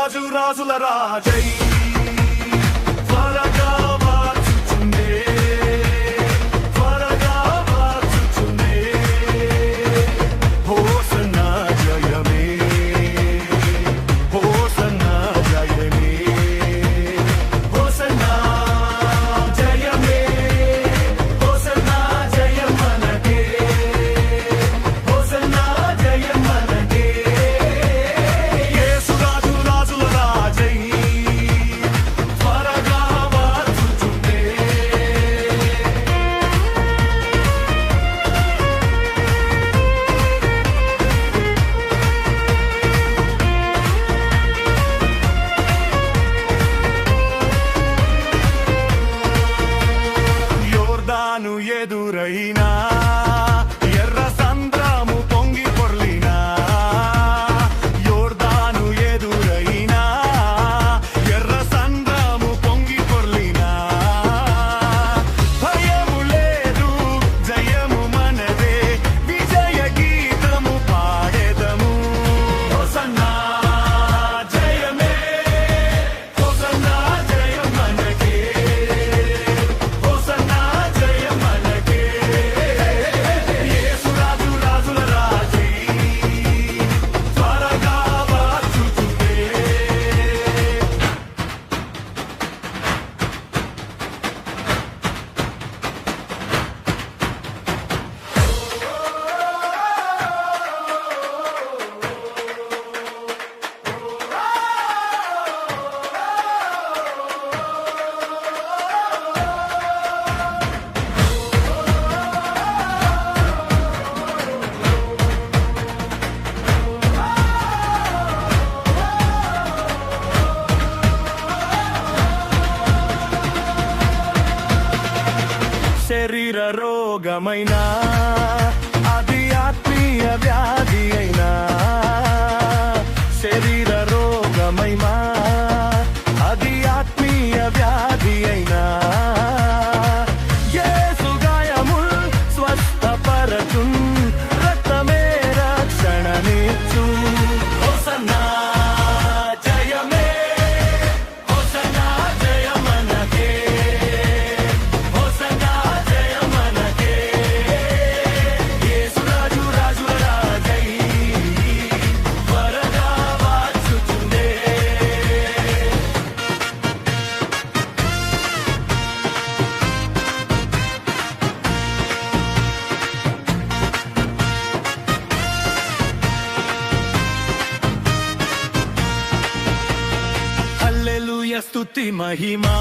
రాజు రాజుల రాజై త్వరగా మార్చుచుండే త్వరగా మార్చుచుండే హోసన్నా జయమే హోసన్నా జయమే హోసన్నా జయమే హోసన్నా జయం మనకే హోసన్నా జయం మనకే యేసు రాజు రాజుల రాజై త్వరగా మార్చుచుండే యోర్దాను ఎదురైనా ఎర్ర సంద్రము పొంగి పొర్లినా యోర్దాను ఎదురైనా ఎర్ర సంద్రము పొంగి పొర్లినా భయము లేదు జయము మనదే విజయ గీతము పాడెదము హోసన్నా జయమే హోసన్నా జయం మనకే హోసన్నా జయం మనకే యేసు రాజు రాజుల రాజై త్వరగా మార్చుచుండే శరీర రోగమైనా అది ఆత్మీయ వ్యాధి అయినా శరీర రోగమైనా అది ఆత్మీయ వ్యాధి అయినా యేసు గాయముల్ స్వస్థపరచున్ రక్తమే రక్షణనిచ్చు హోసన్నా జయమే హోసన్నా జయం మనకే హోసన్నా జయం మనకే యేసు రాజు రాజుల రాజై త్వరగా మార్చుచుండే హల్లెలూయా స్తుతి మహిమా